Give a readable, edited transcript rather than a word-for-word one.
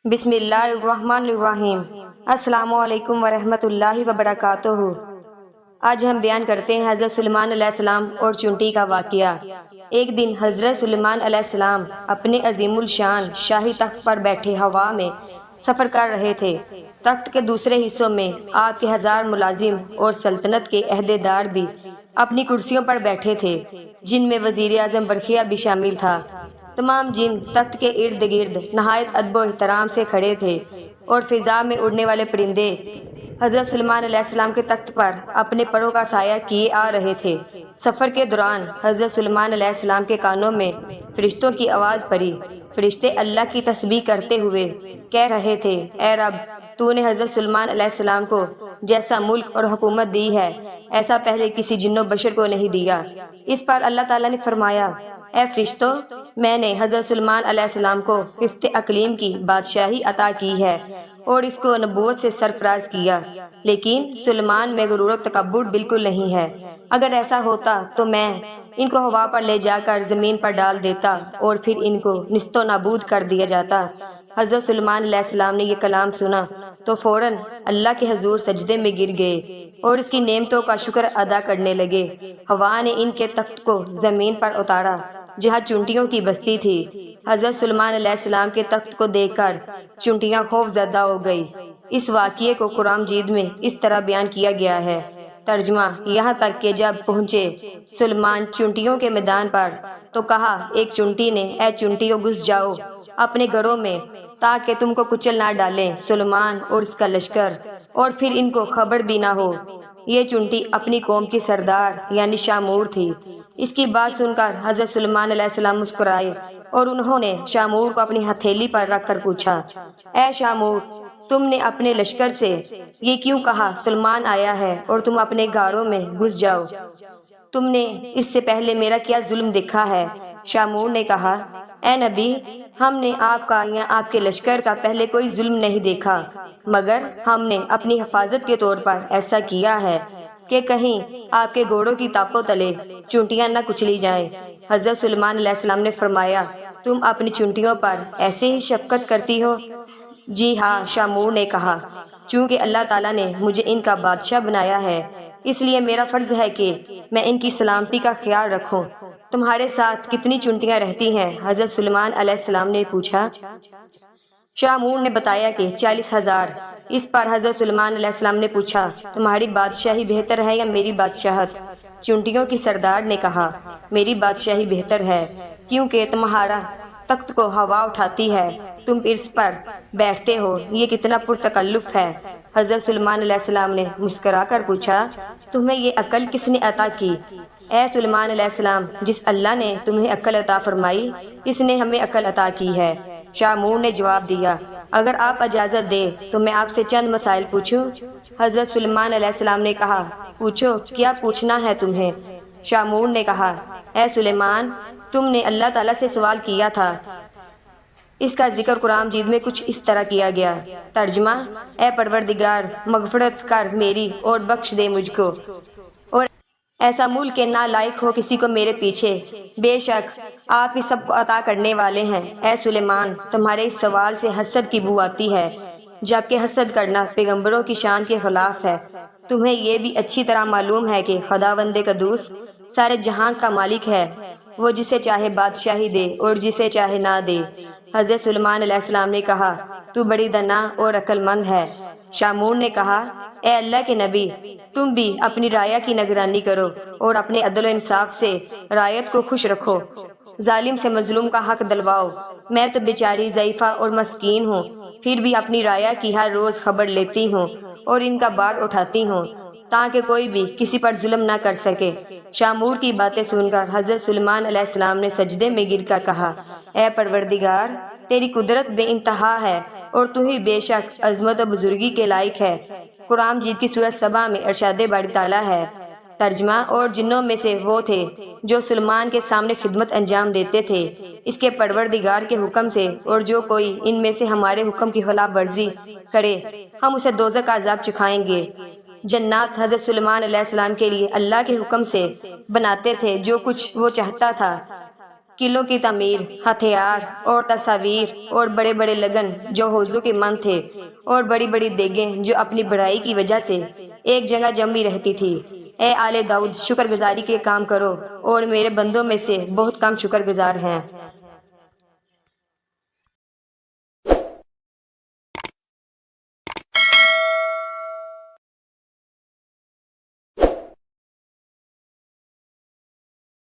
بسم اللہ الرحمن الرحیم۔ السلام علیکم ورحمۃ اللہ وبرکاتہ۔ آج ہم بیان کرتے ہیں حضرت سلیمان علیہ السلام اور چونٹی کا واقعہ۔ ایک دن حضرت سلیمان علیہ السلام اپنے عظیم الشان شاہی تخت پر بیٹھے ہوا میں سفر کر رہے تھے۔ تخت کے دوسرے حصوں میں آپ کے 1000 ملازم اور سلطنت کے عہدیدار بھی اپنی کرسیوں پر بیٹھے تھے، جن میں وزیر اعظم برقیہ بھی شامل تھا۔ تمام جن تخت کے ارد گرد نہایت ادب و احترام سے کھڑے تھے، اور فضا میں اڑنے والے پرندے حضرت سلیمان علیہ السلام کے تخت پر اپنے پروں کا سایہ کیے آ رہے تھے۔ سفر کے دوران حضرت سلیمان علیہ السلام کے کانوں میں فرشتوں کی آواز پڑی۔ فرشتے اللہ کی تسبیح کرتے ہوئے کہہ رہے تھے، اے رب، تو نے حضرت سلیمان علیہ السلام کو جیسا ملک اور حکومت دی ہے، ایسا پہلے کسی جن و بشر کو نہیں دیا۔ اس پر اللہ تعالیٰ نے فرمایا، اے فرشتوں، میں نے حضرت سلیمان علیہ السلام کو ہفت اقلیم کی بادشاہی عطا کی ہے اور اس کو نبوت سے سرفراز کیا، لیکن سلیمان میں غرور و تکبر بالکل نہیں ہے۔ اگر ایسا ہوتا تو میں ان کو ہوا پر لے جا کر زمین پر ڈال دیتا اور پھر ان کو نیست و نابود کر دیا جاتا۔ حضرت سلیمان علیہ السلام نے یہ کلام سنا تو فوراً اللہ کے حضور سجدے میں گر گئے اور اس کی نعمتوں کا شکر ادا کرنے لگے۔ ہوا نے ان کے تخت کو زمین پر اتارا جہاں چونٹیوں کی بستی تھی۔ حضرت سلیمان علیہ السلام کے تخت کو دیکھ کر چونٹیاں خوف زدہ ہو گئی۔ اس واقعے کو قرآن مجید میں اس طرح بیان کیا گیا ہے۔ ترجمہ: یہاں تک کہ جب پہنچے سلیمان چونٹیوں کے میدان پر تو کہا، ایک چونٹی نے، اے چونٹیوں، گھس جاؤ اپنے گھروں میں تاکہ تم کو کچل نہ ڈالیں سلیمان اور اس کا لشکر، اور پھر ان کو خبر بھی نہ ہو۔ یہ چونٹی اپنی قوم کی سردار یعنی شامور تھی۔ اس کی بات سن کر حضرت سلیمان علیہ السلام مسکرائے اور انہوں نے شامور کو اپنی ہتھیلی پر رکھ کر پوچھا، اے شامور، تم نے اپنے لشکر سے یہ کیوں کہا، سلیمان آیا ہے اور تم اپنے غاروں میں گھس جاؤ؟ تم نے اس سے پہلے میرا کیا ظلم دیکھا ہے؟ شامور نے کہا، اے نبی، ہم نے آپ کا یا آپ کے لشکر کا پہلے کوئی ظلم نہیں دیکھا، مگر ہم نے اپنی حفاظت کے طور پر ایسا کیا ہے کہ کہیں آپ کے گھوڑوں کی ٹانپوں تلے چونٹیاں نہ کچلی جائیں۔ حضرت سلیمان علیہ السلام نے فرمایا، تم اپنی چونٹیوں پر ایسے ہی شفقت کرتی ہو؟ جی ہاں، شامور نے کہا، چونکہ اللہ تعالیٰ نے مجھے ان کا بادشاہ بنایا ہے، اس لیے میرا فرض ہے کہ میں ان کی سلامتی کا خیال رکھوں۔ تمہارے ساتھ کتنی چونٹیاں رہتی ہیں؟ حضرت سلیمان علیہ السلام نے پوچھا۔ شامور نے بتایا کہ 40,000۔ اس پر حضرت سلیمان علیہ السلام نے پوچھا، تمہاری بادشاہی بہتر ہے یا میری بادشاہت؟ چونٹیوں کی سردار نے کہا، میری بادشاہی بہتر ہے، کیونکہ تمہارا تخت کو ہوا اٹھاتی ہے، تم اس پر بیٹھتے ہو، یہ کتنا پرتکلف ہے۔ حضرت سلیمان علیہ السلام نے مسکرا کر پوچھا، تمہیں یہ عقل کس نے عطا کی؟ اے سلیمان علیہ السلام، جس اللہ نے تمہیں عقل عطا فرمائی، اس نے ہمیں عقل عطا کی ہے۔ شامور نے جواب دیا، اگر آپ اجازت دیں تو میں آپ سے چند مسائل پوچھوں؟ حضرت سلیمان علیہ السلام نے کہا، پوچھو، کیا پوچھنا ہے تمہیں؟ شامور نے کہا، اے سلیمان، تم نے اللہ تعالیٰ سے سوال کیا تھا، اس کا ذکر قرآن مجید میں کچھ اس طرح کیا گیا۔ ترجمہ: اے پروردگار، مغفرت کر میری اور بخش دے مجھ کو، اور ایسا ملک کہ نہ لائق ہو کسی کو میرے پیچھے، بے شک آپ ہی سب کو عطا کرنے والے ہیں۔ اے سلیمان، تمہارے اس سوال سے حسد کی بو آتی ہے، جبکہ حسد کرنا پیغمبروں کی شان کے خلاف ہے۔ تمہیں یہ بھی اچھی طرح معلوم ہے کہ خداوند قدوس سارے جہان کا مالک ہے، وہ جسے چاہے بادشاہی دے اور جسے چاہے نہ دے۔ حضرت سلیمان علیہ السلام نے کہا، تو بڑی دانا اور عقل مند ہے۔ شامور نے کہا، اے اللہ کے نبی، تم بھی اپنی رعایا کی نگرانی کرو اور اپنے عدل و انصاف سے رعیت کو خوش رکھو، ظالم سے مظلوم کا حق دلواؤ۔ میں تو بیچاری ضعیفہ اور مسکین ہوں، پھر بھی اپنی رعایا کی ہر روز خبر لیتی ہوں اور ان کا بار اٹھاتی ہوں تاکہ کوئی بھی کسی پر ظلم نہ کر سکے۔ شامور کی باتیں سن کر حضرت سلیمان علیہ السلام نے سجدے میں گر کر کہا، اے پروردگار، تیری قدرت بے انتہا ہے اور تو ہی بے شک عظمت و بزرگی کے لائق ہے۔ قرآن مجید کی سورۃ سبا میں ارشاد باری تعالیٰ ہے۔ ترجمہ: اور جنوں میں سے وہ تھے جو سلیمان کے سامنے خدمت انجام دیتے تھے اس کے پروردگار کے حکم سے، اور جو کوئی ان میں سے ہمارے حکم کی خلاف ورزی کرے ہم اسے دوزخ کا عذاب چکھائیں گے۔ جنات حضرت سلیمان علیہ السلام کے لیے اللہ کے حکم سے بناتے تھے جو کچھ وہ چاہتا تھا۔ قلعوں کی تعمیر، ہتھیار اور تصاویر اور بڑے بڑے لگن جو حوضوں کے من تھے، اور بڑی بڑی دیگیں جو اپنی بڑائی کی وجہ سے ایک جگہ جمی رہتی تھی۔ اے آل داؤد، شکر گزاری کے کام کرو، اور میرے بندوں میں سے بہت کم شکر گزار ہیں۔